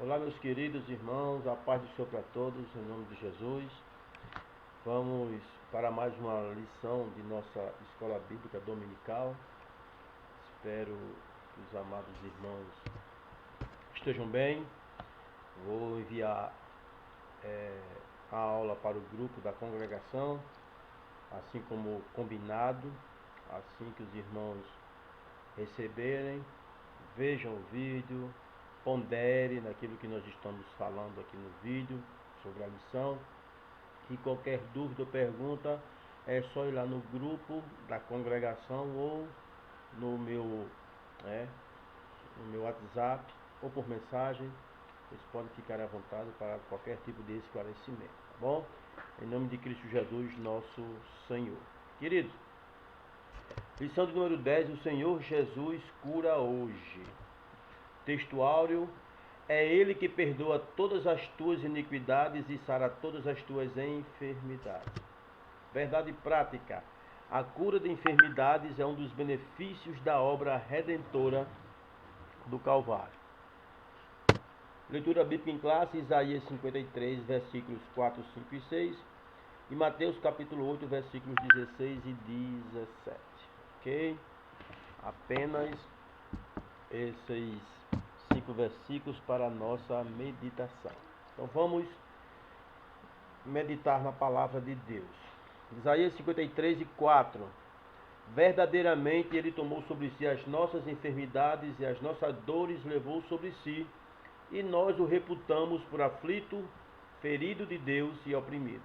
Olá, meus queridos irmãos, a paz do Senhor para todos, em nome de Jesus. Vamos para mais uma lição de nossa escola bíblica dominical. Espero que os amados irmãos estejam bem. Vou enviar a aula para o grupo da congregação, assim como combinado, assim que os irmãos receberem, vejam o vídeo, pondere naquilo que nós estamos falando aqui no vídeo sobre a lição. E qualquer dúvida ou pergunta é só ir lá no grupo da congregação ou no meu WhatsApp ou por mensagem. Vocês podem ficar à vontade para qualquer tipo de esclarecimento, tá bom? Em nome de Cristo Jesus, nosso Senhor. Queridos, lição de número 10, o Senhor Jesus cura hoje. Texto áureo: é Ele que perdoa todas as tuas iniquidades e sara todas as tuas enfermidades. Verdade prática: a cura de enfermidades é um dos benefícios da obra redentora do Calvário. Leitura bíblica em classe: Isaías 53, versículos 4, 5 e 6 e Mateus capítulo 8, versículos 16 e 17. Ok? Apenas esses 5 versículos para a nossa meditação. Então vamos meditar na palavra de Deus. Isaías 53 e 4. Verdadeiramente Ele tomou sobre si as nossas enfermidades e as nossas dores levou sobre si, e nós o reputamos por aflito, ferido de Deus e oprimido.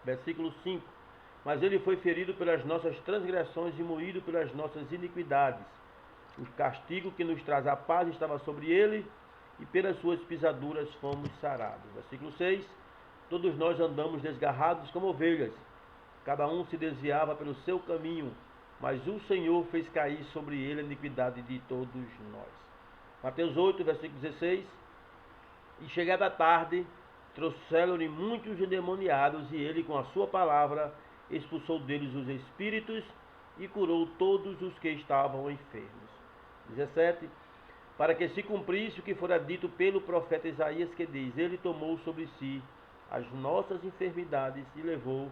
Versículo 5. Mas Ele foi ferido pelas nossas transgressões e moído pelas nossas iniquidades. O castigo que nos traz a paz estava sobre ele, e pelas suas pisaduras fomos sarados. Versículo 6. Todos nós andamos desgarrados como ovelhas, cada um se desviava pelo seu caminho, mas o Senhor fez cair sobre ele a iniquidade de todos nós. Mateus 8, versículo 16. E chegada a tarde, trouxeram-lhe muitos endemoniados, e ele com a sua palavra expulsou deles os espíritos e curou todos os que estavam enfermos. 17. Para que se cumprisse o que fora dito pelo profeta Isaías, que diz: Ele tomou sobre si as nossas enfermidades e levou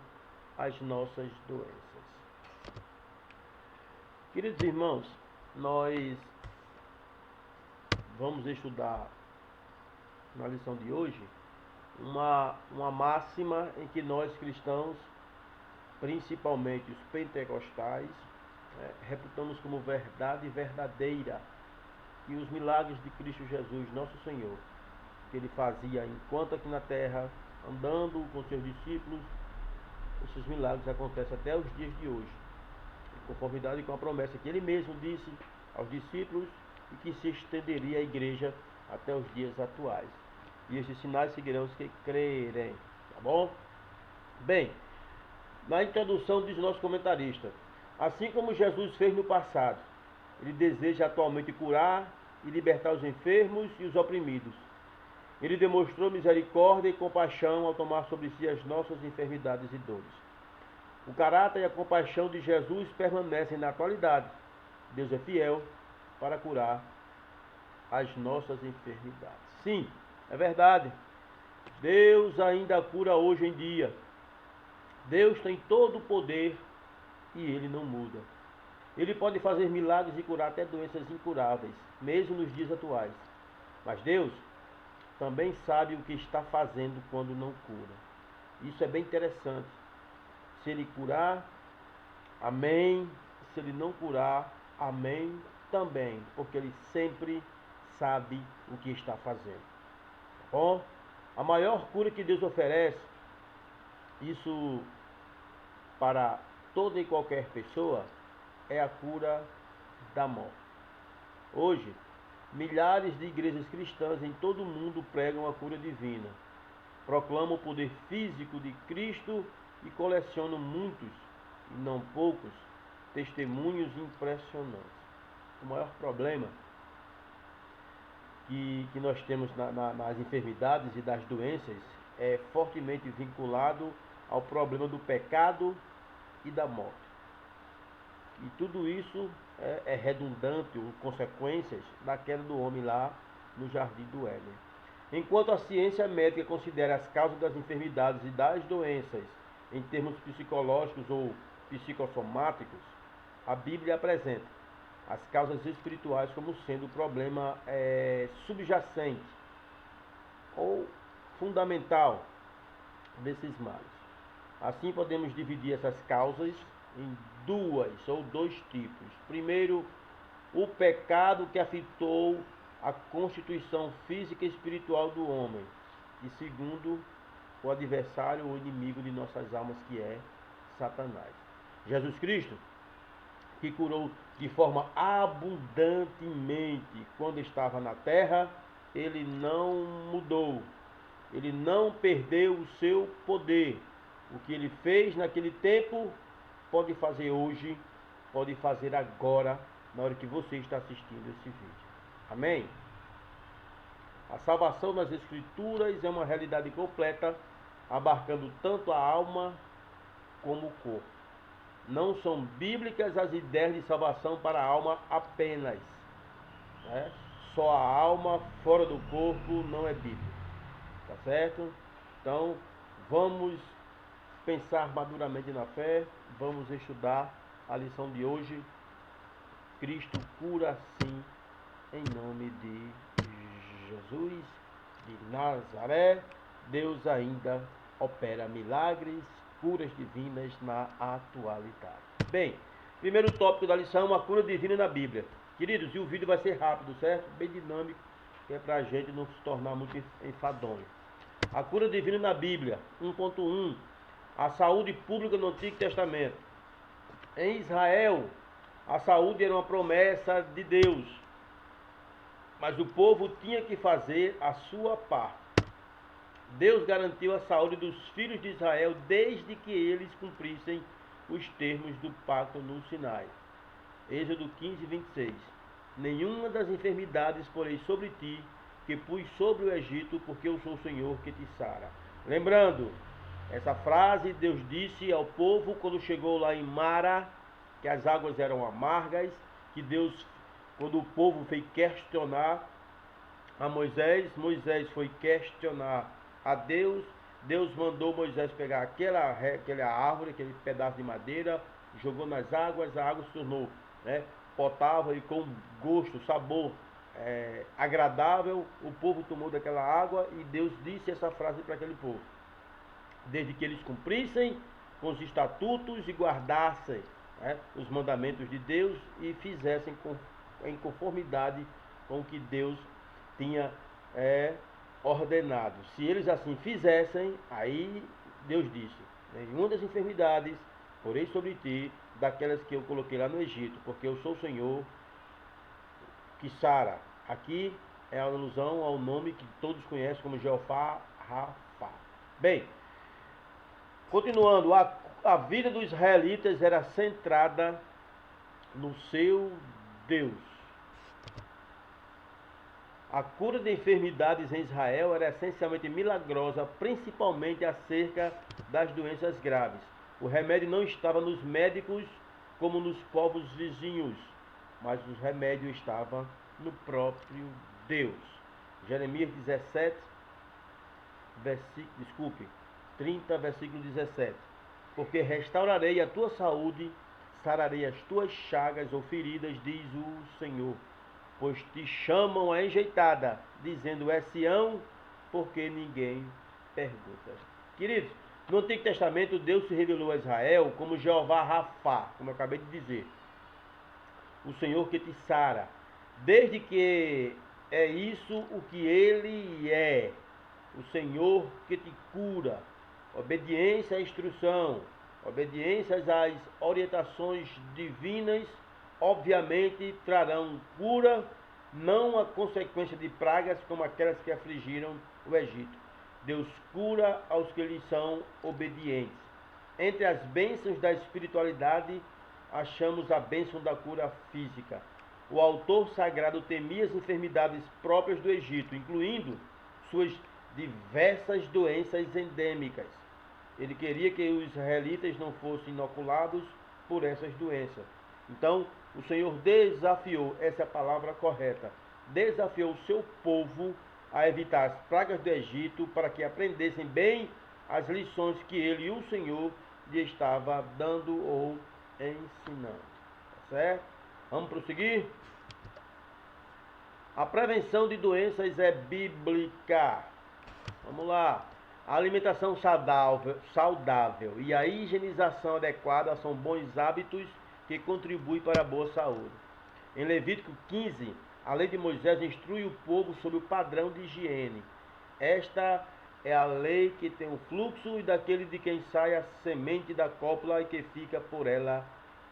as nossas doenças. Queridos irmãos, nós vamos estudar na lição de hoje uma máxima em que nós cristãos, principalmente os pentecostais, reputamos como verdade verdadeira, que os milagres de Cristo Jesus, nosso Senhor, que Ele fazia enquanto aqui na terra, andando com seus discípulos, esses milagres acontecem até os dias de hoje, em conformidade com a promessa que Ele mesmo disse aos discípulos e que se estenderia à igreja até os dias atuais. E esses sinais seguirão os que crerem, tá bom? Bem, na introdução diz nosso comentarista: assim como Jesus fez no passado, Ele deseja atualmente curar e libertar os enfermos e os oprimidos. Ele demonstrou misericórdia e compaixão ao tomar sobre si as nossas enfermidades e dores. O caráter e a compaixão de Jesus permanecem na atualidade. Deus é fiel para curar as nossas enfermidades. Sim, é verdade. Deus ainda cura hoje em dia. Deus tem todo o poder e Ele não muda. Ele pode fazer milagres e curar até doenças incuráveis, mesmo nos dias atuais. Mas Deus também sabe o que está fazendo quando não cura. Isso é bem interessante. Se Ele curar, amém. Se Ele não curar, amém também. Porque Ele sempre sabe o que está fazendo. Bom, a maior cura que Deus oferece, isso para toda e qualquer pessoa, é a cura da morte. Hoje, milhares de igrejas cristãs em todo o mundo pregam a cura divina, proclamam o poder físico de Cristo e colecionam muitos, e não poucos, testemunhos impressionantes. O maior problema que nós temos nas enfermidades e das doenças é fortemente vinculado ao problema do pecado e da morte. E tudo isso é redundante ou consequências da queda do homem lá no jardim do Éden. Enquanto a ciência médica considera as causas das enfermidades e das doenças em termos psicológicos ou psicossomáticos, a Bíblia apresenta as causas espirituais como sendo o problema subjacente ou fundamental desses males. Assim, podemos dividir essas causas em duas ou dois tipos. Primeiro, o pecado que afetou a constituição física e espiritual do homem. E segundo, o adversário ou inimigo de nossas almas, que é Satanás. Jesus Cristo, que curou de forma abundantemente quando estava na terra, ele não mudou, ele não perdeu o seu poder. O que ele fez naquele tempo, pode fazer hoje, pode fazer agora, na hora que você está assistindo esse vídeo. Amém? A salvação nas Escrituras é uma realidade completa, abarcando tanto a alma como o corpo. Não são bíblicas as ideias de salvação para a alma apenas, né? Só a alma fora do corpo não é bíblico, tá certo? Então, vamos pensar maduramente na fé, vamos estudar a lição de hoje. Cristo cura sim, em nome de Jesus de Nazaré. Deus ainda opera milagres, curas divinas na atualidade. Bem, primeiro tópico da lição, a cura divina na Bíblia. Queridos, e o vídeo vai ser rápido, certo? Bem dinâmico, que é para a gente não se tornar muito enfadonho. A cura divina na Bíblia, 1.1. A saúde pública no Antigo Testamento. Em Israel, a saúde era uma promessa de Deus, mas o povo tinha que fazer a sua parte. Deus garantiu a saúde dos filhos de Israel desde que eles cumprissem os termos do pacto no Sinai. Êxodo 15, 26. Nenhuma das enfermidades porei sobre ti, que pus sobre o Egito, porque eu sou o Senhor que te sara. Lembrando, essa frase Deus disse ao povo quando chegou lá em Mara, que as águas eram amargas, que Deus, quando o povo foi questionar a Moisés, Moisés foi questionar a Deus, Deus mandou Moisés pegar aquela árvore, aquele pedaço de madeira, jogou nas águas, a água se tornou, né, potável e com gosto, sabor agradável. O povo tomou daquela água e Deus disse essa frase para aquele povo: desde que eles cumprissem com os estatutos e guardassem, né, os mandamentos de Deus e fizessem em conformidade com o que Deus tinha ordenado. Se eles assim fizessem, aí Deus disse: nenhuma das enfermidades porei sobre ti, daquelas que eu coloquei lá no Egito, porque eu sou o Senhor que sara. Aqui é a alusão ao nome que todos conhecem como Jeová Rafa. Bem, continuando, a vida dos israelitas era centrada no seu Deus. A cura de enfermidades em Israel era essencialmente milagrosa, principalmente acerca das doenças graves. O remédio não estava nos médicos como nos povos vizinhos, mas o remédio estava no próprio Deus. Jeremias 30, versículo 17. Porque restaurarei a tua saúde, sararei as tuas chagas ou feridas, diz o Senhor. Pois te chamam a enjeitada, dizendo é Sião, porque ninguém pergunta. Queridos, no Antigo Testamento Deus se revelou a Israel como Jeová Rafa, como eu acabei de dizer, o Senhor que te sara. Desde que é isso o que ele é, o Senhor que te cura. Obediência à instrução, obediência às orientações divinas, obviamente trarão cura, não a consequência de pragas como aquelas que afligiram o Egito. Deus cura aos que lhe são obedientes. Entre as bênçãos da espiritualidade, achamos a bênção da cura física. O autor sagrado temia as enfermidades próprias do Egito, incluindo suas diversas doenças endêmicas. Ele queria que os israelitas não fossem inoculados por essas doenças. Então, o Senhor desafiou, essa é a palavra correta, desafiou o seu povo a evitar as pragas do Egito, para que aprendessem bem as lições que ele e o Senhor lhe estava dando ou ensinando. Tá certo? Vamos prosseguir? A prevenção de doenças é bíblica. Vamos lá. A alimentação saudável e a higienização adequada são bons hábitos que contribuem para a boa saúde. Em Levítico 15, a lei de Moisés instrui o povo sobre o padrão de higiene. Esta é a lei que tem o fluxo e daquele de quem sai a semente da cópula e que fica por ela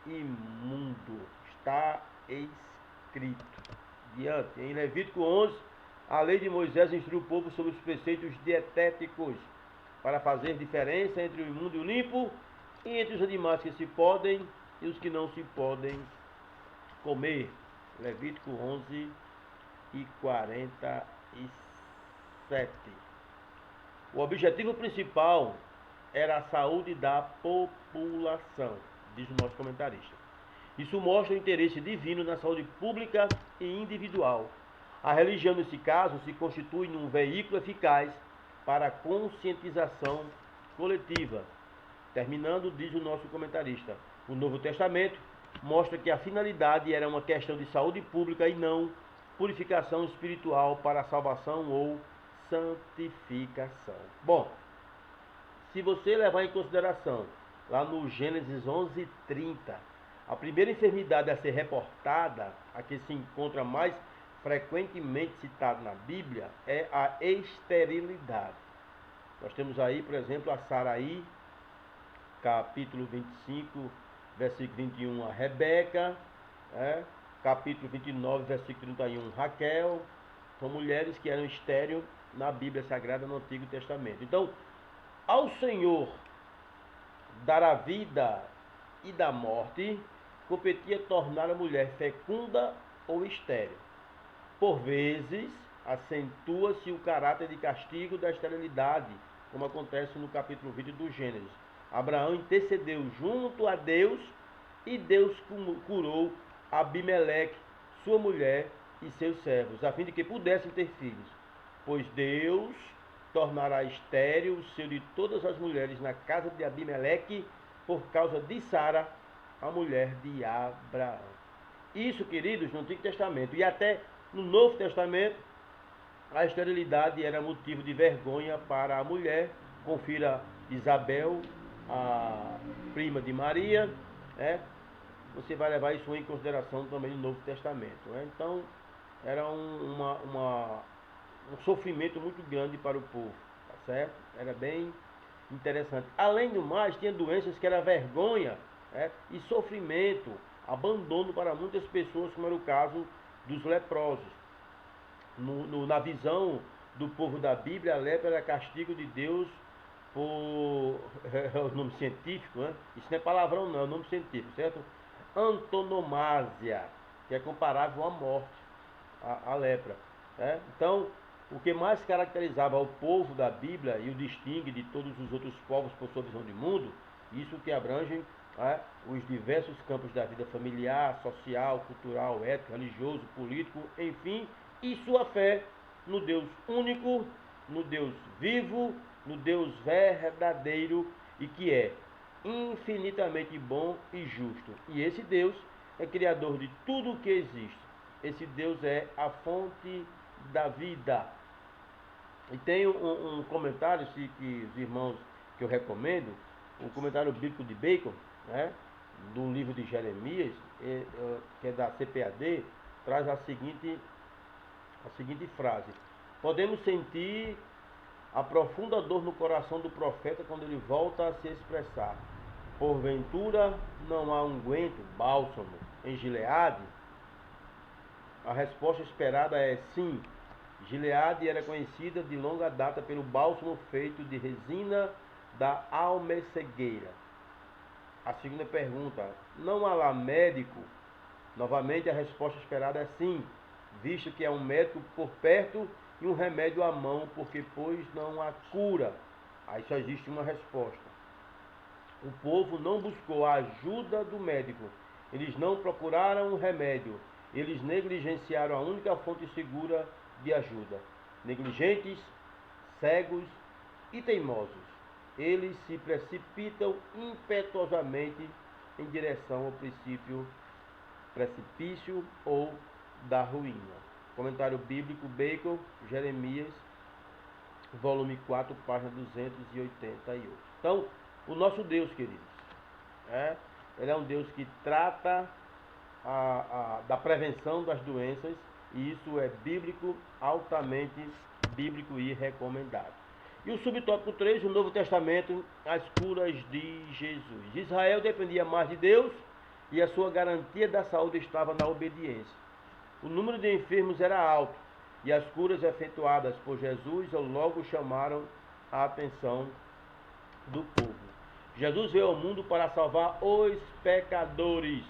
imundo. Está escrito. Diante. Em Levítico 11, a lei de Moisés instrui o povo sobre os preceitos dietéticos para fazer diferença entre o imundo e o limpo e entre os animais que se podem e os que não se podem comer. Levítico 11 e 47. O objetivo principal era a saúde da população, diz o nosso comentarista. Isso mostra o interesse divino na saúde pública e individual. A religião, nesse caso, se constitui num veículo eficaz para a conscientização coletiva. Terminando, diz o nosso comentarista, o Novo Testamento mostra que a finalidade era uma questão de saúde pública e não purificação espiritual para a salvação ou santificação. Bom, se você levar em consideração, lá no Gênesis 11:30, a primeira enfermidade a ser reportada, a que se encontra mais frequentemente citada na Bíblia, é a esterilidade. Nós temos aí, por exemplo, a Saraí, capítulo 25, versículo 21, a Rebeca, capítulo 29, versículo 31, Raquel. São mulheres que eram estéreis na Bíblia Sagrada no Antigo Testamento. Então, ao Senhor dar a vida e da morte, competia tornar a mulher fecunda ou estéril. Por vezes, acentua-se o caráter de castigo da esterilidade, como acontece no capítulo 20 do Gênesis. Abraão intercedeu junto a Deus e Deus curou Abimeleque, sua mulher e seus servos, a fim de que pudessem ter filhos. Pois Deus tornará estéril o seio de todas as mulheres na casa de Abimeleque por causa de Sara, a mulher de Abraão. Isso, queridos, no Antigo Testamento. E até no Novo Testamento, a esterilidade era motivo de vergonha para a mulher. Confira Isabel, a prima de Maria, Você vai levar isso em consideração também no Novo Testamento, Então, era um sofrimento muito grande para o povo, tá certo? Era bem interessante. Além do mais, tinha doenças que era vergonha, e sofrimento, abandono para muitas pessoas, como era o caso dos leprosos. Na visão do povo da Bíblia, a lepra era castigo de Deus por... é o nome científico, Isso não é palavrão não, é o nome científico, certo? Antonomasia, que é comparável à morte, a lepra. Então, o que mais caracterizava o povo da Bíblia e o distingue de todos os outros povos por sua visão de mundo, isso que abrange os diversos campos da vida familiar, social, cultural, ético, religioso, político, enfim, e sua fé no Deus único, no Deus vivo, no Deus verdadeiro e que é infinitamente bom e justo. E esse Deus é criador de tudo o que existe. Esse Deus é a fonte da vida. E tem um comentário que os irmãos que eu recomendo, o comentário bíblico de Bacon, do livro de Jeremias, que é da CPAD, traz a seguinte frase: podemos sentir a profunda dor no coração do profeta quando ele volta a se expressar. Porventura não há unguento, bálsamo em Gileade? A resposta esperada é sim. Gileade era conhecida de longa data pelo bálsamo feito de resina da almecegueira. A segunda pergunta: não há lá médico? Novamente a resposta esperada é sim, visto que há um médico por perto e um remédio à mão, porque pois não há cura. Aí só existe uma resposta. O povo não buscou a ajuda do médico, eles não procuraram um remédio, eles negligenciaram a única fonte segura de ajuda. negligentes, cegos e teimosos. Eles se precipitam impetuosamente em direção ao precipício ou da ruína. Comentário bíblico Bacon, Jeremias, volume 4, página 288. Então, o nosso Deus, queridos, ele é um Deus que trata da prevenção das doenças, e isso é bíblico, altamente bíblico e recomendado. E o subtópico 3, o Novo Testamento, as curas de Jesus. Israel dependia mais de Deus e a sua garantia da saúde estava na obediência. O número de enfermos era alto e as curas efetuadas por Jesus logo chamaram a atenção do povo. Jesus veio ao mundo para salvar os pecadores.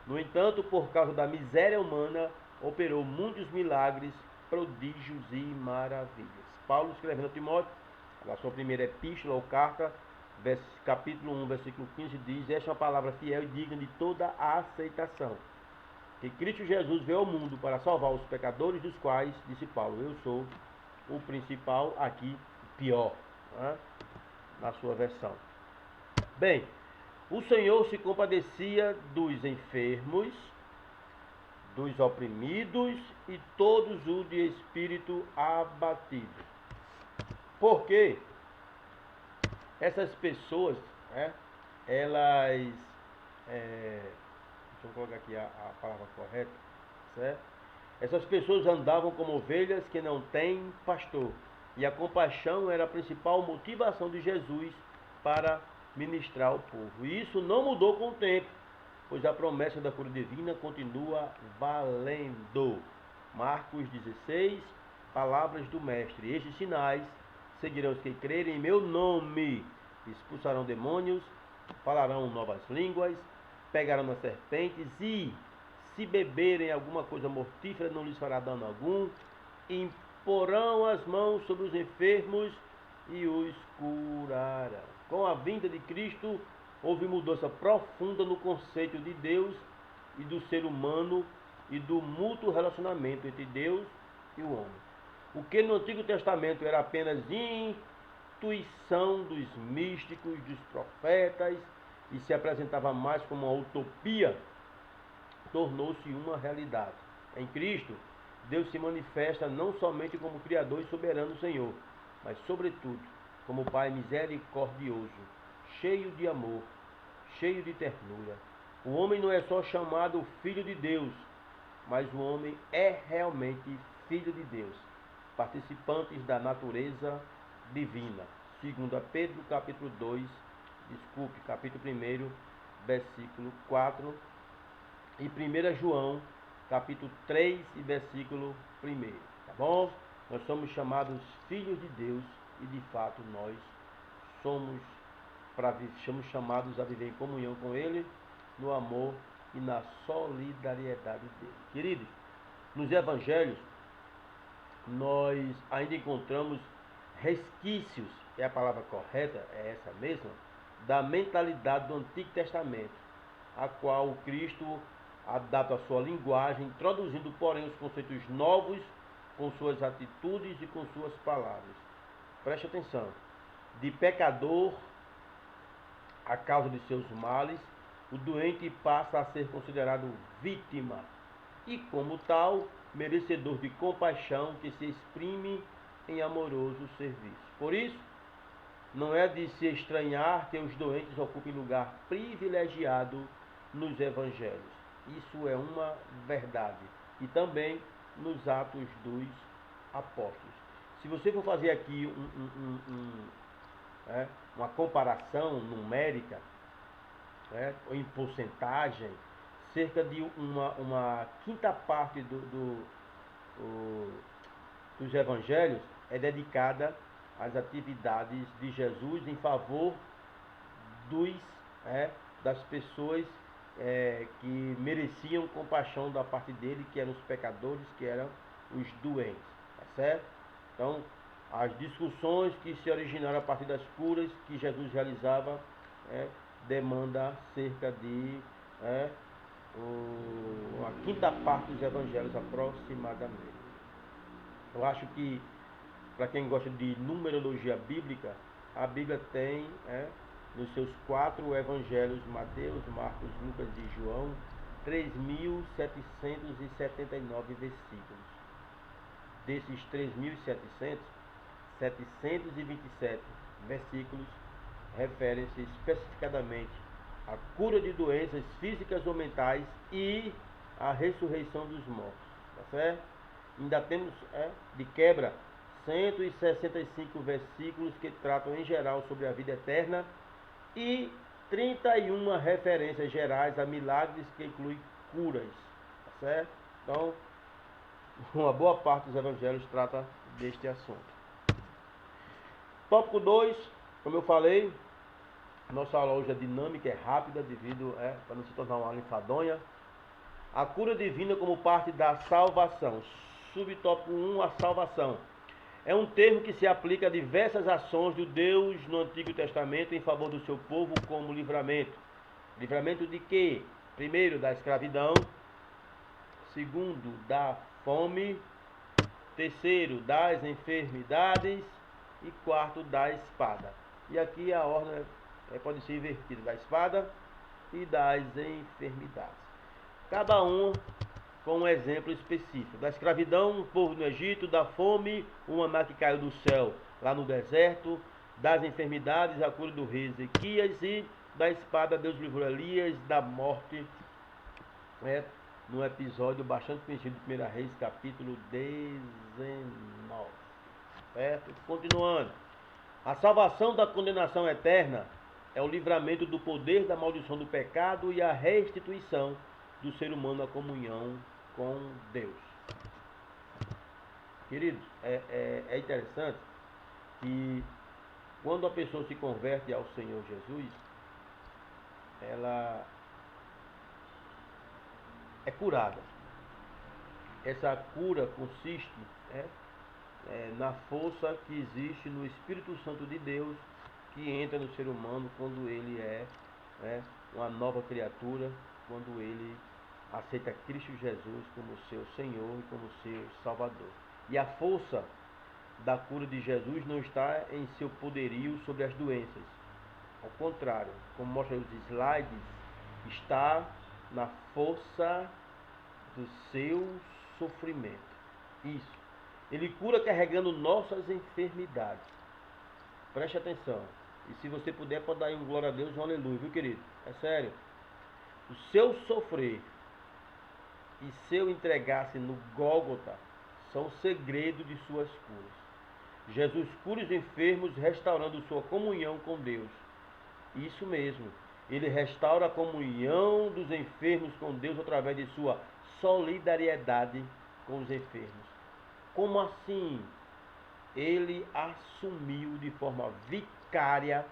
No entanto, por causa da miséria humana, operou muitos milagres, prodígios e maravilhas. Paulo, escrevendo a Timóteo, na sua primeira epístola ou carta, capítulo 1, versículo 15, diz: esta é uma palavra fiel e digna de toda a aceitação, que Cristo Jesus veio ao mundo para salvar os pecadores, dos quais, disse Paulo, eu sou o principal, aqui pior, na sua versão. Bem, o Senhor se compadecia dos enfermos, dos oprimidos e todos os de espírito abatido. Porque essas pessoas, elas, deixa eu colocar aqui a palavra correta, certo? Essas pessoas andavam como ovelhas que não têm pastor. E a compaixão era a principal motivação de Jesus para ministrar ao povo. E isso não mudou com o tempo, pois a promessa da cura divina continua valendo. Marcos 16, palavras do Mestre. Estes sinais seguirão os que crerem em meu nome. Expulsarão demônios, falarão novas línguas, pegarão nas serpentes e, se beberem alguma coisa mortífera, não lhes fará dano algum. Imporão as mãos sobre os enfermos e os curarão. Com a vinda de Cristo, houve mudança profunda no conceito de Deus e do ser humano e do mútuo relacionamento entre Deus e o homem. O que no Antigo Testamento era apenas intuição dos místicos, dos profetas, e se apresentava mais como uma utopia, tornou-se uma realidade. Em Cristo, Deus se manifesta não somente como Criador e soberano Senhor, mas sobretudo como Pai misericordioso, cheio de amor, cheio de ternura. O homem não é só chamado Filho de Deus, mas o homem é realmente Filho de Deus, participantes da natureza divina. 2 Pedro, capítulo 2, capítulo 1, versículo 4, e 1 João, capítulo 3 e versículo 1, tá bom? Nós somos chamados filhos de Deus e de fato nós somos chamados a viver em comunhão com Ele, no amor e na solidariedade dele. Queridos, nos evangelhos nós ainda encontramos resquícios, é a palavra correta, é essa mesma, da mentalidade do Antigo Testamento, a qual Cristo adapta a sua linguagem, introduzindo, porém, os conceitos novos com suas atitudes e com suas palavras. Preste atenção. De pecador, a causa de seus males, o doente passa a ser considerado vítima e, como tal, merecedor de compaixão que se exprime em amoroso serviço. Por isso, não é de se estranhar que os doentes ocupem lugar privilegiado nos evangelhos. Isso é uma verdade. E também nos Atos dos Apóstolos. Se você for fazer aqui uma comparação numérica, ou em porcentagem, cerca de uma quinta parte dos evangelhos é dedicada às atividades de Jesus em favor das pessoas que mereciam compaixão da parte dele, que eram os pecadores, que eram os doentes, tá certo? Então, as discussões que se originaram a partir das curas que Jesus realizava demanda cerca de a quinta parte dos evangelhos aproximadamente. Eu acho que, para quem gosta de numerologia bíblica, a Bíblia tem, nos seus 4 evangelhos, Mateus, Marcos, Lucas e João, 3.779 versículos. Desses 3.700, 727 versículos referem-se especificadamente à cura de doenças físicas ou mentais e à ressurreição dos mortos. Tá certo? Ainda temos, de quebra, 165 versículos que tratam em geral sobre a vida eterna e 31 referências gerais a milagres que incluem curas. Tá certo? Então, uma boa parte dos evangelhos trata deste assunto. Tópico 2, como eu falei, nossa aula hoje é dinâmica, é rápida, devido para não se tornar uma linfadonha. A cura divina como parte da salvação. Subtópico 1, a salvação. É um termo que se aplica a diversas ações do Deus no Antigo Testamento em favor do seu povo como livramento. Livramento de quê? Primeiro, da escravidão. Segundo, da fome. Terceiro, das enfermidades. E quarto, da espada. E aqui a ordem pode ser invertida, da espada e das enfermidades. Cada um com um exemplo específico. Da escravidão, o povo no Egito. Da fome, uma maná que caiu do céu lá no deserto. Das enfermidades, a cura do rei Ezequias. E da espada, Deus livrou Elias da morte, num episódio bastante conhecido de 1 Reis, capítulo 19. Certo? Continuando. A salvação da condenação eterna é o livramento do poder da maldição do pecado e a restituição do ser humano à comunhão com Deus. Queridos, é interessante que quando a pessoa se converte ao Senhor Jesus, ela é curada. Essa cura consiste na força que existe no Espírito Santo de Deus, que entra no ser humano quando ele é uma nova criatura, quando ele aceita Cristo Jesus como seu Senhor e como seu Salvador. E a força da cura de Jesus não está em seu poderio sobre as doenças. Ao contrário, como mostra os slides, está na força do seu sofrimento. Isso. Ele cura carregando nossas enfermidades. Preste atenção. E se você puder, pode dar aí um glória a Deus, um aleluia, viu, querido? É sério. O seu sofrer e seu entregar-se no Gólgota são o segredo de suas curas. Jesus cura os enfermos, restaurando sua comunhão com Deus. Isso mesmo. Ele restaura a comunhão dos enfermos com Deus através de sua solidariedade com os enfermos. Como assim? Ele assumiu de forma vicária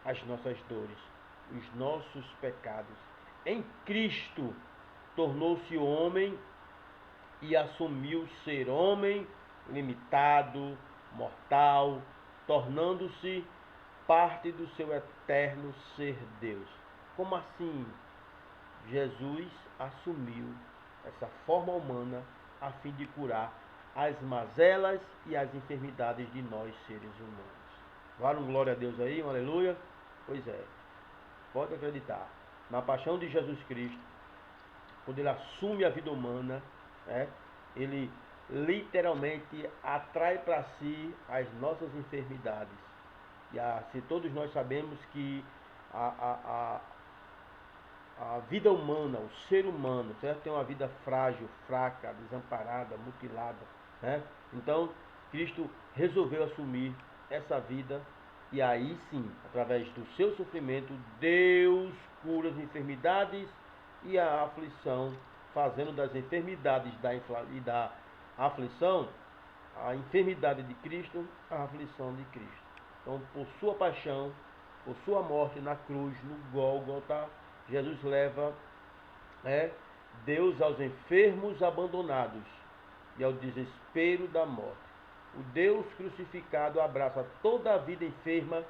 as nossas dores, os nossos pecados. Em Cristo, tornou-se homem e assumiu ser homem limitado, mortal, tornando-se parte do seu eterno ser Deus. Como assim? Jesus assumiu essa forma humana a fim de curar as mazelas e as enfermidades de nós seres humanos. Vale um glória a Deus aí, um aleluia? Pois é, pode acreditar. Na paixão de Jesus Cristo, quando ele assume a vida humana, ele literalmente atrai para si as nossas enfermidades. E assim, todos nós sabemos que a vida humana, o ser humano, certo? Tem uma vida frágil, fraca, desamparada, mutilada, né? Então, Cristo resolveu assumir essa vida e aí sim, através do seu sofrimento, Deus cura as enfermidades e a aflição, fazendo das enfermidades e da aflição, a enfermidade de Cristo, a aflição de Cristo. Então, por sua paixão, por sua morte na cruz, no Gólgota, Jesus leva Deus aos enfermos abandonados e ao desespero da morte. O Deus crucificado abraça toda a vida enferma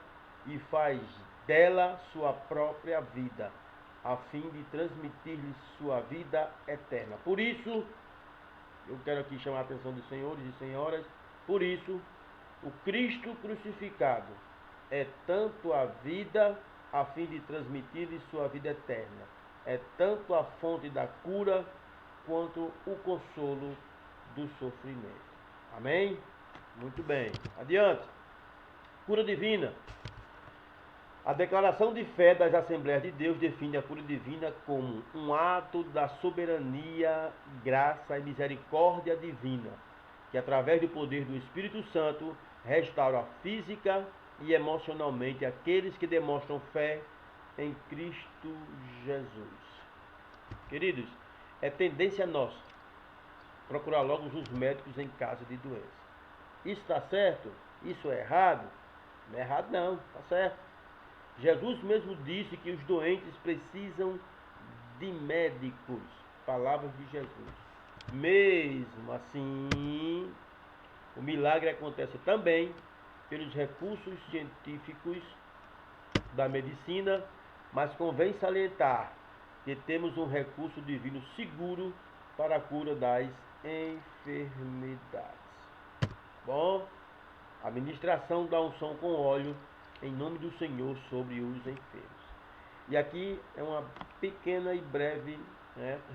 e faz dela sua própria vida, a fim de transmitir-lhe sua vida eterna. Por isso, eu quero aqui chamar a atenção dos senhores e senhoras. Por isso, o Cristo crucificado é tanto a vida a fim de transmitir-lhe sua vida eterna. É tanto a fonte da cura quanto o consolo do sofrimento. Amém? Muito bem. Adiante. Cura divina. A declaração de fé das Assembleias de Deus define a cura divina como um ato da soberania, graça e misericórdia divina, que através do poder do Espírito Santo restaura física e emocionalmente aqueles que demonstram fé em Cristo Jesus. Queridos, é tendência nossa procurar logo os médicos em caso de doença. Isso está certo? Isso é errado? Não é errado não, está certo. Jesus mesmo disse que os doentes precisam de médicos. Palavras de Jesus. Mesmo assim, o milagre acontece também pelos recursos científicos da medicina, mas convém salientar que temos um recurso divino seguro para a cura das enfermidades. Bom, a ministração da unção com óleo em nome do Senhor sobre os enfermos. E aqui é uma pequena e breve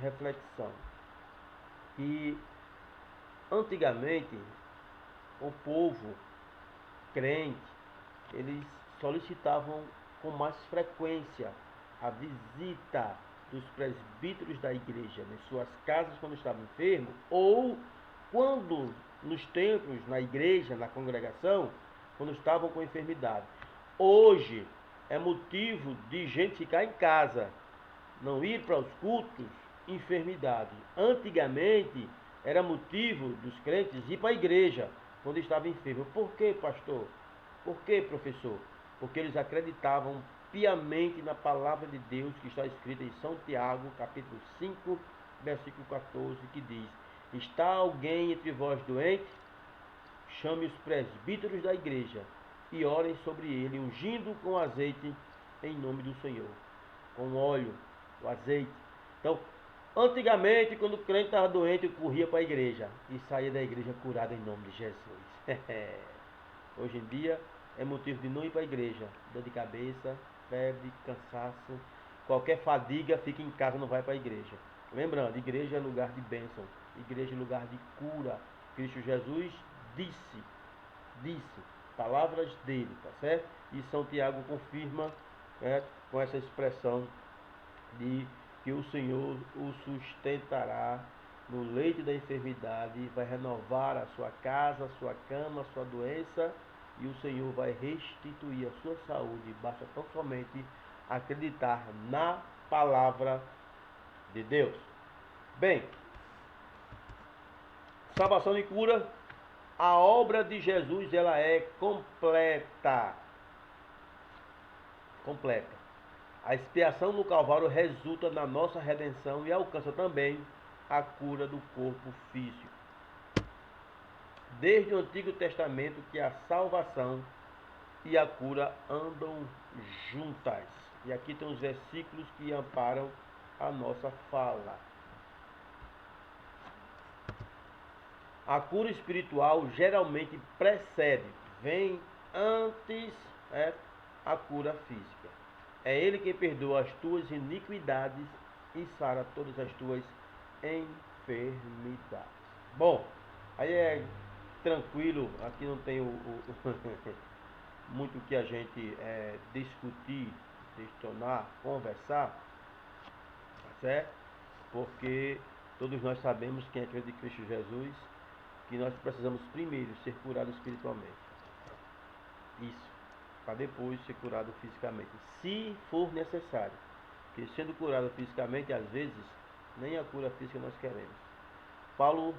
reflexão. Que antigamente o povo crente, eles solicitavam com mais frequência a visita dos presbíteros da igreja nas suas casas quando estavam enfermos, ou quando nos templos, na igreja, na congregação, quando estavam com enfermidade. Hoje é motivo de gente ficar em casa, não ir para os cultos, enfermidade. Antigamente era motivo dos crentes ir para a igreja quando estavam enfermos. Por que, pastor? Por que, professor? Porque eles acreditavam piamente na palavra de Deus que está escrita em São Tiago, capítulo 5, versículo 14, que diz: está alguém entre vós doente? Chame os presbíteros da igreja e orem sobre ele, ungindo com azeite em nome do Senhor. Com óleo, o azeite. Então, antigamente, quando o crente estava doente, ele corria para a igreja e saía da igreja curado em nome de Jesus. Hoje em dia, é motivo de não ir para a igreja. Dor de cabeça, febre, cansaço, qualquer fadiga, fica em casa, não vai para a igreja. Lembrando, igreja é lugar de bênção, igreja é lugar de cura. Cristo Jesus disse, palavras dele, tá certo? E São Tiago confirma com essa expressão de que o Senhor o sustentará no leito da enfermidade, vai renovar a sua casa, a sua cama, a sua doença, e o Senhor vai restituir a sua saúde. Basta tão somente acreditar na palavra de Deus. Bem, salvação e cura. A obra de Jesus, ela é completa. Completa. A expiação no Calvário resulta na nossa redenção e alcança também a cura do corpo físico. Desde o Antigo Testamento que a salvação e a cura andam juntas. E aqui tem os versículos que amparam a nossa fala. A cura espiritual geralmente precede, vem antes a cura física. É Ele que perdoa as tuas iniquidades e sara todas as tuas enfermidades. Bom, aí é tranquilo, aqui não tem muito que a gente discutir, questionar, conversar, tá certo? Porque todos nós sabemos, quem acredita em Cristo Jesus, que nós precisamos primeiro ser curados espiritualmente. Isso, para depois ser curado fisicamente, se for necessário. Porque sendo curado fisicamente, às vezes, nem a cura física nós queremos. Paulo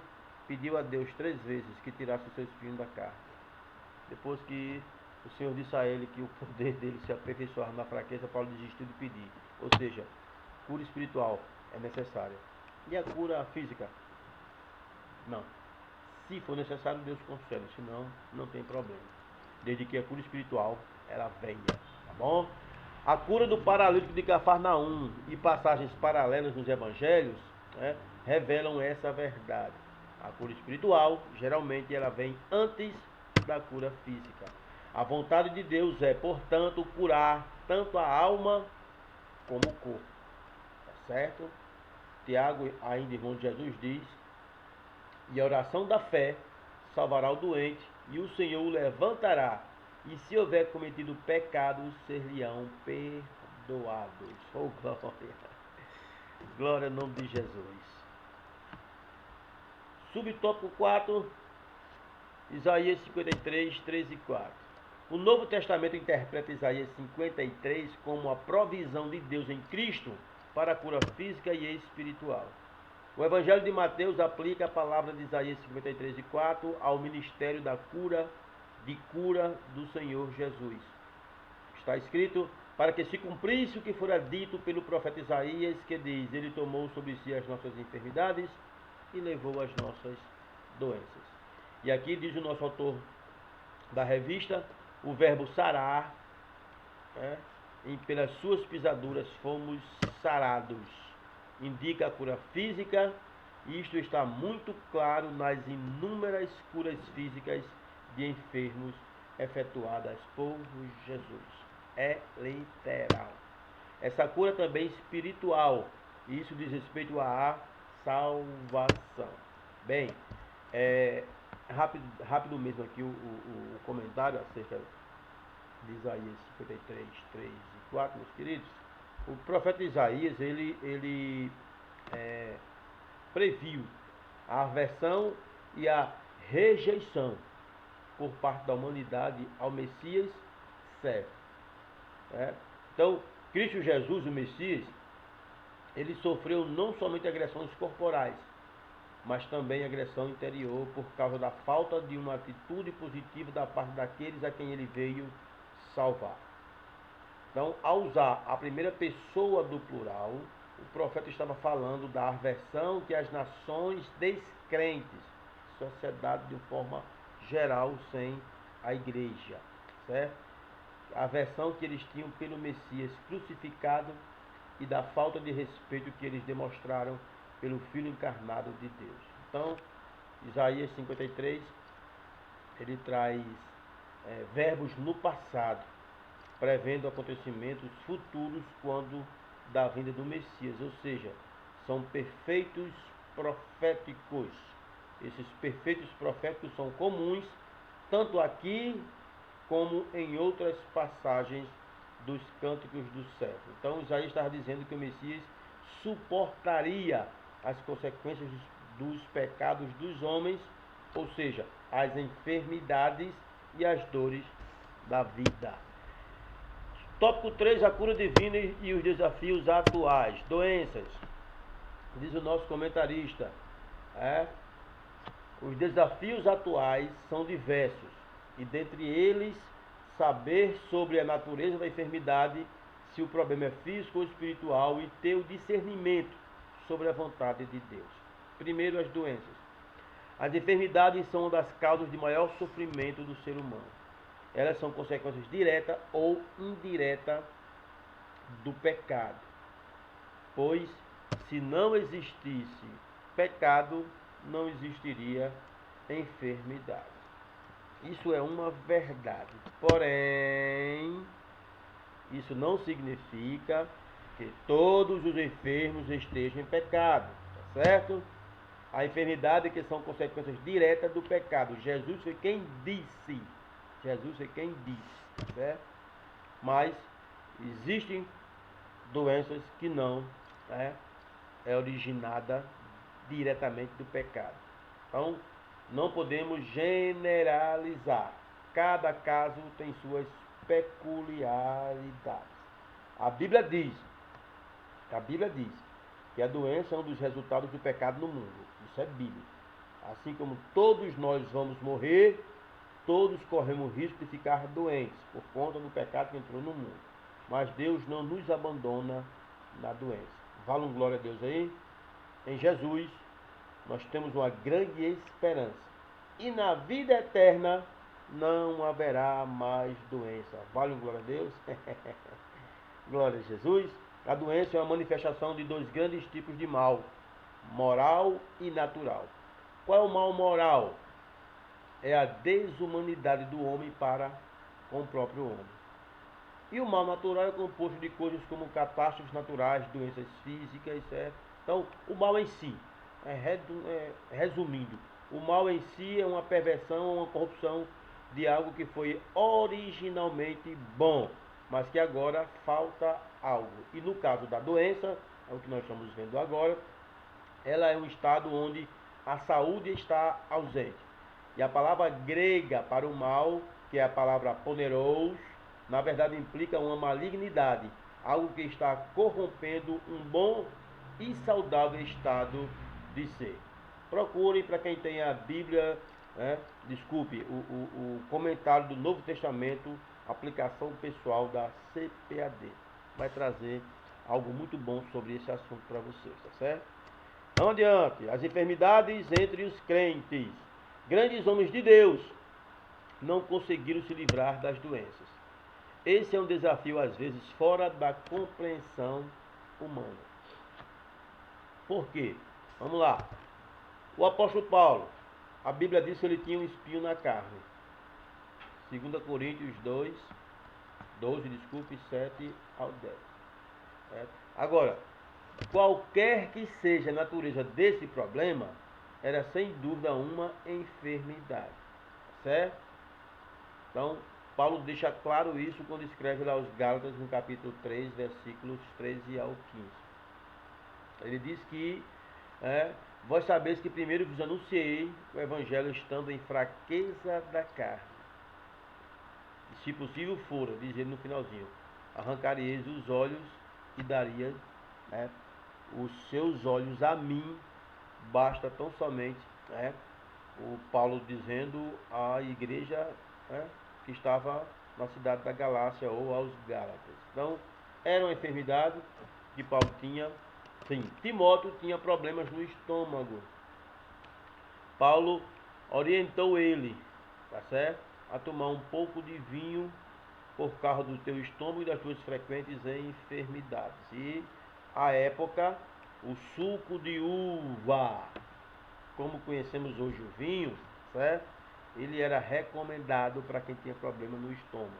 pediu a Deus 3 vezes que tirasse o seu espinho da carne. Depois que o Senhor disse a ele que o poder dele se aperfeiçoava na fraqueza, Paulo desistiu de pedir. Ou seja, cura espiritual é necessária. E a cura física? Não. Se for necessário, Deus concede, senão não tem problema. Desde que a cura espiritual, ela venha, tá bom? A cura do paralítico de Cafarnaum e passagens paralelas nos evangelhos revelam essa verdade. A cura espiritual, geralmente, ela vem antes da cura física. A vontade de Deus é, portanto, curar tanto a alma como o corpo. Tá certo? Tiago, ainda irmão de Jesus, diz: e a oração da fé salvará o doente, e o Senhor o levantará, e se houver cometido pecados, ser-lhe-ão perdoados. Oh, glória! Glória ao nome de Jesus. Subtópico 4, Isaías 53, 3 e 4. O Novo Testamento interpreta Isaías 53 como a provisão de Deus em Cristo para a cura física e espiritual. O Evangelho de Mateus aplica a palavra de Isaías 53 e 4 ao ministério da cura do Senhor Jesus. Está escrito: para que se cumprisse o que fora dito pelo profeta Isaías, que diz: ele tomou sobre si as nossas enfermidades e levou as nossas doenças. E aqui diz o nosso autor da revista, o verbo sarar, e pelas suas pisaduras fomos sarados. Indica a cura física, e isto está muito claro nas inúmeras curas físicas de enfermos efetuadas por Jesus. É literal. Essa cura também é espiritual, e isso diz respeito à salvação. Bem, rápido mesmo aqui o comentário acerca de Isaías 53, 3 e 4, meus queridos. O profeta Isaías, ele previu a aversão e a rejeição por parte da humanidade ao Messias certo. Então, Cristo Jesus, o Messias, ele sofreu não somente agressões corporais, mas também agressão interior por causa da falta de uma atitude positiva da parte daqueles a quem ele veio salvar. Então, ao usar a primeira pessoa do plural, o profeta estava falando da aversão que as nações descrentes, sociedade de forma geral, sem a igreja, certo? A aversão que eles tinham pelo Messias crucificado e da falta de respeito que eles demonstraram pelo Filho encarnado de Deus. Então, Isaías 53, ele traz verbos no passado, prevendo acontecimentos futuros quando da vinda do Messias, ou seja, são perfeitos proféticos. Esses perfeitos proféticos são comuns tanto aqui como em outras passagens dos cânticos do século. Então, Isaías estava dizendo que o Messias suportaria as consequências dos pecados dos homens, ou seja, as enfermidades e as dores da vida. Tópico 3, a cura divina e os desafios atuais. Doenças. Diz o nosso comentarista. Os desafios atuais são diversos, e dentre eles, saber sobre a natureza da enfermidade, se o problema é físico ou espiritual, e ter o discernimento sobre a vontade de Deus. Primeiro, as doenças. As enfermidades são uma das causas de maior sofrimento do ser humano. Elas são consequências direta ou indireta do pecado. Pois, se não existisse pecado, não existiria enfermidade. Isso é uma verdade. Porém, isso não significa que todos os enfermos estejam em pecado, tá certo? A enfermidade que são consequências diretas do pecado. Jesus foi quem disse. Certo? Mas existem doenças que não é originada diretamente do pecado. Então, não podemos generalizar. Cada caso tem suas peculiaridades. A Bíblia diz que a doença é um dos resultados do pecado no mundo. Isso é bíblico. Assim como todos nós vamos morrer, todos corremos o risco de ficar doentes por conta do pecado que entrou no mundo. Mas Deus não nos abandona na doença. Vale um glória a Deus aí. Em Jesus, nós temos uma grande esperança. E na vida eterna não haverá mais doença. Vale um glória a Deus. Glória a Jesus. A doença é uma manifestação de dois grandes tipos de mal, moral e natural. Qual é o mal moral? É a desumanidade do homem para com o próprio homem. E o mal natural é composto de coisas como catástrofes naturais, doenças físicas, certo? Então, o mal em si, resumindo, o mal em si é uma perversão, uma corrupção de algo que foi originalmente bom, mas que agora falta algo. E no caso da doença, é o que nós estamos vendo agora, ela é um estado onde a saúde está ausente. E a palavra grega para o mal, que é a palavra poneros, na verdade implica uma malignidade, algo que está corrompendo um bom e saudável estado de ser. Procurem, para quem tem a Bíblia, o comentário do Novo Testamento, aplicação pessoal da CPAD. Vai trazer algo muito bom sobre esse assunto para vocês, tá certo? Vamos adiante. As enfermidades entre os crentes. Grandes homens de Deus não conseguiram se livrar das doenças. Esse é um desafio, às vezes, fora da compreensão humana. Por quê? Vamos lá. O apóstolo Paulo, a Bíblia diz que ele tinha um espinho na carne. 2 Coríntios 2, 12, 7 ao 10. Certo? Agora, qualquer que seja a natureza desse problema, era sem dúvida uma enfermidade. Certo? Então, Paulo deixa claro isso quando escreve lá aos Gálatas, no capítulo 3, versículos 13 ao 15. Ele diz que vós sabeis que primeiro vos anunciei o evangelho estando em fraqueza da carne. E se possível for, diz ele no finalzinho, arrancareis os olhos e daria os seus olhos a mim, basta tão somente o Paulo dizendo à igreja que estava na cidade da Galácia ou aos Gálatas. Então, era uma enfermidade que Paulo tinha. Sim, Timóteo tinha problemas no estômago. Paulo orientou ele, tá certo? A tomar um pouco de vinho por causa do teu estômago e das tuas frequentes enfermidades. E, à época, o suco de uva, como conhecemos hoje o vinho, certo? Ele era recomendado para quem tinha problema no estômago.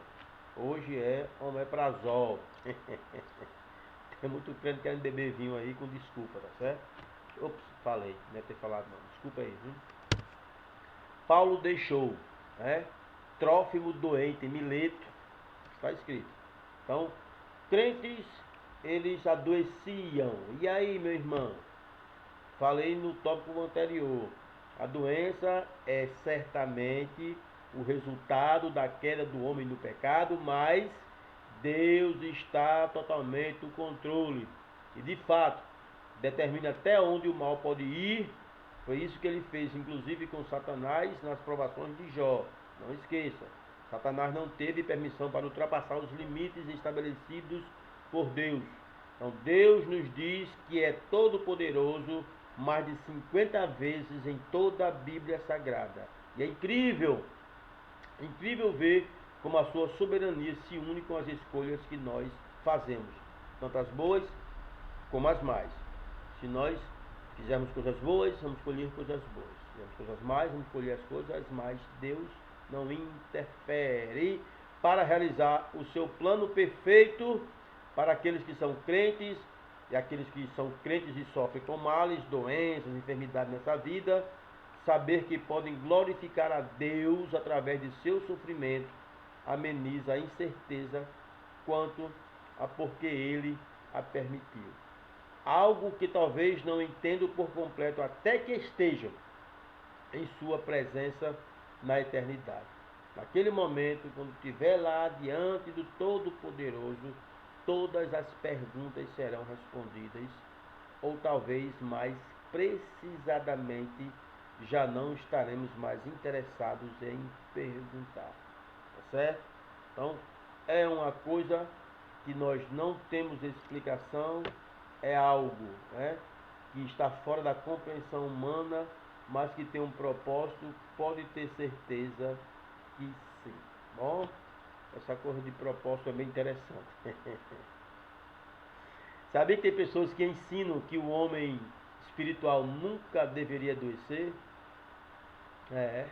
Hoje é omeprazol. Tem muito crente querendo beber vinho aí com desculpa, tá certo? Ops, falei, não ia ter falado não. Desculpa aí, viu? Paulo deixou, Trófimo doente, Mileto, está escrito. Então, crentes, eles adoeciam. E aí, meu irmão? Falei no tópico anterior. A doença é certamente o resultado da queda do homem no pecado, mas Deus está totalmente no controle. E de fato, determina até onde o mal pode ir. Foi isso que ele fez, inclusive com Satanás, nas provações de Jó. Não esqueça, Satanás não teve permissão para ultrapassar os limites estabelecidos por Deus. Então Deus nos diz que é todo poderoso mais de 50 vezes em toda a Bíblia Sagrada. E é incrível ver como a sua soberania se une com as escolhas que nós fazemos, tanto as boas como as más. Se nós fizermos coisas boas, vamos colher coisas boas. Se fizermos coisas más, vamos colher as coisas más. Deus não interfere para realizar o seu plano perfeito para aqueles que são crentes e aqueles que são crentes e sofrem com males, doenças, enfermidades nessa vida, saber que podem glorificar a Deus através de seu sofrimento, ameniza a incerteza quanto a porque Ele a permitiu. Algo que talvez não entendam por completo até que estejam em sua presença na eternidade. Naquele momento, quando estiver lá diante do Todo-Poderoso, todas as perguntas serão respondidas, ou talvez mais precisamente, já não estaremos mais interessados em perguntar. Tá certo? Então, é uma coisa que nós não temos explicação, é algo que está fora da compreensão humana, mas que tem um propósito, pode ter certeza que sim. Bom, essa coisa de propósito é bem interessante. Sabia que tem pessoas que ensinam que o homem espiritual nunca deveria adoecer? É,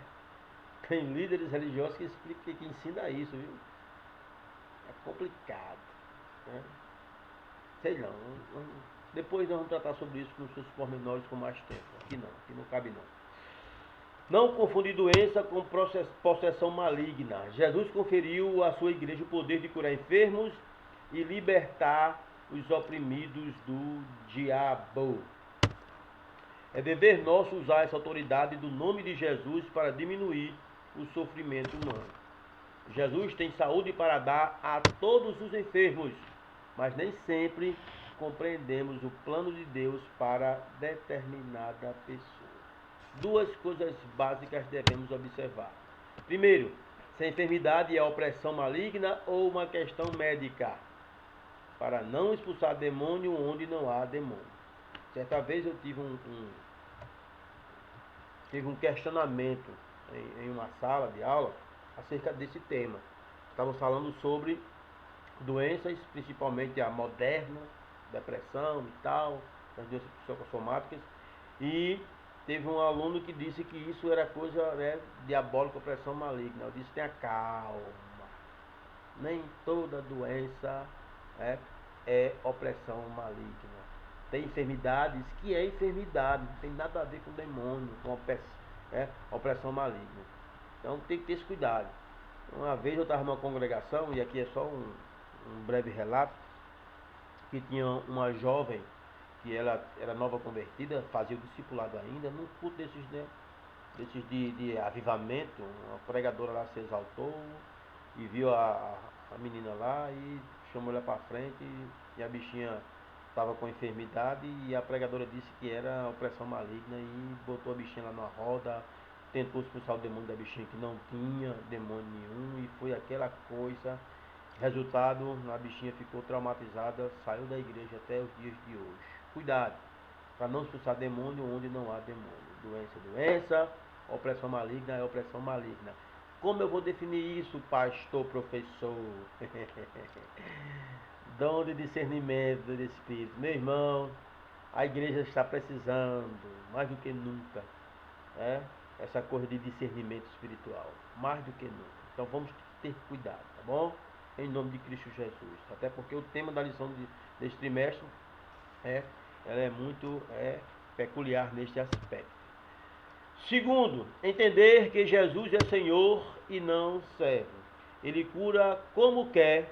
tem líderes religiosos que explicam, que ensinam isso, viu? É complicado, né? Sei não. Depois nós vamos tratar sobre isso com seus pormenores com mais tempo. Aqui não cabe não. Não confundir doença com possessão maligna. Jesus conferiu à sua igreja o poder de curar enfermos e libertar os oprimidos do diabo. É dever nosso usar essa autoridade do nome de Jesus para diminuir o sofrimento humano. Jesus tem saúde para dar a todos os enfermos, mas nem sempre compreendemos o plano de Deus para determinada pessoa. Duas coisas básicas devemos observar. Primeiro, se a enfermidade é opressão maligna ou uma questão médica, para não expulsar demônio onde não há demônio. Certa vez eu tive um questionamento em uma sala de aula acerca desse tema. Estávamos falando sobre doenças, principalmente a moderna, depressão e tal, as doenças psicossomáticas, e teve um aluno que disse que isso era coisa, né, diabólica, opressão maligna. Eu disse: tenha calma, nem toda doença é opressão maligna. Tem enfermidades que é enfermidade, não tem nada a ver com demônio, com opressão maligna. Então tem que ter esse cuidado. Uma vez eu estava numa congregação, e aqui é só um breve relato, que tinha uma jovem que ela era nova convertida, fazia o discipulado ainda, num culto desses de avivamento. Uma pregadora lá se exaltou e viu a menina lá e chamou ela para frente, e a bichinha estava com enfermidade, e a pregadora disse que era opressão maligna e botou a bichinha lá na roda, tentou expulsar o demônio da bichinha, que não tinha demônio nenhum, e foi aquela coisa. Resultado, a bichinha ficou traumatizada, saiu da igreja até os dias de hoje. Cuidado, para não expulsar demônio onde não há demônio. Doença é doença, opressão maligna é opressão maligna. Como eu vou definir isso, pastor, professor? Dom de discernimento do Espírito. Meu irmão, a igreja está precisando, mais do que nunca, essa coisa de discernimento espiritual. Mais do que nunca. Então vamos ter cuidado, tá bom? Em nome de Cristo Jesus. Até porque o tema da lição deste trimestre ela é muito peculiar neste aspecto. Segundo, entender que Jesus é Senhor e não servo. Ele cura como quer,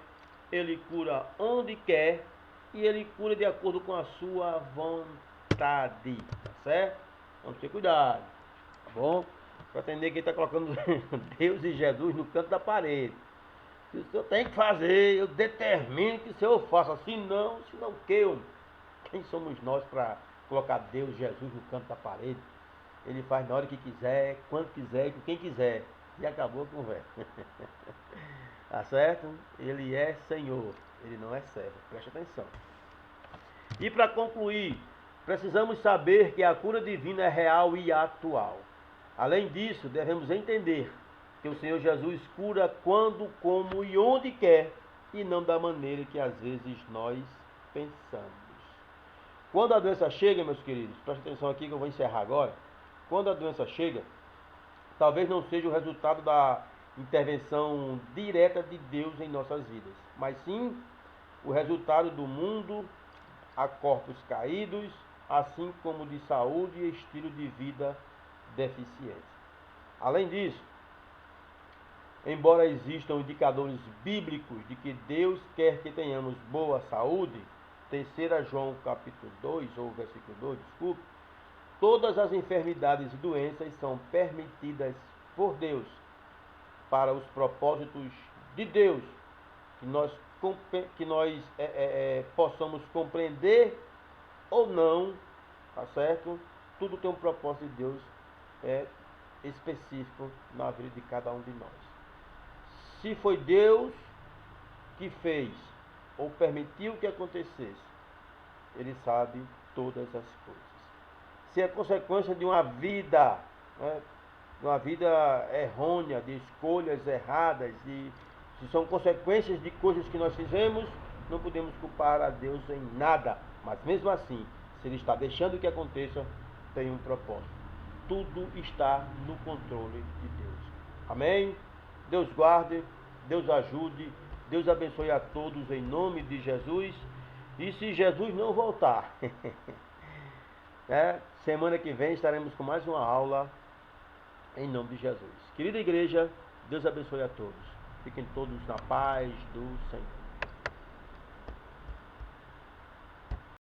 Ele cura onde quer, e Ele cura de acordo com a sua vontade. Tá certo? Vamos ter cuidado, tá bom? Para entender que ele está colocando Deus e Jesus no canto da parede. Se o senhor tem que fazer, eu determino que o senhor faça. Se não o que? Quem somos nós para colocar Deus, Jesus no canto da parede? Ele faz na hora que quiser, quando quiser e com quem quiser. E acabou a conversa. Tá certo? Ele é Senhor, ele não é servo. Preste atenção. E para concluir, precisamos saber que a cura divina é real e atual. Além disso, devemos entender que o Senhor Jesus cura quando, como e onde quer, e não da maneira que às vezes nós pensamos. Quando a doença chega, meus queridos, preste atenção aqui que eu vou encerrar agora. Quando a doença chega, talvez não seja o resultado da intervenção direta de Deus em nossas vidas, mas sim o resultado do mundo a corpos caídos, assim como de saúde e estilo de vida deficiente. Além disso, embora existam indicadores bíblicos de que Deus quer que tenhamos boa saúde, 3 João capítulo 2, ou versículo 2, desculpe, todas as enfermidades e doenças são permitidas por Deus, para os propósitos de Deus, que nós possamos compreender ou não, tá certo? Tudo tem um propósito de Deus específico na vida de cada um de nós. Se foi Deus que fez ou permitiu que acontecesse, Ele sabe todas as coisas. Se é consequência de uma vida, errônea, de escolhas erradas, se são consequências de coisas que nós fizemos, não podemos culpar a Deus em nada. Mas mesmo assim, se Ele está deixando que aconteça, tem um propósito. tudo está no controle de Deus. Amém? Deus guarde, Deus ajude, Deus abençoe a todos em nome de Jesus. E se Jesus não voltar, semana que vem estaremos com mais uma aula em nome de Jesus. Querida igreja, Deus abençoe a todos. Fiquem todos na paz do Senhor.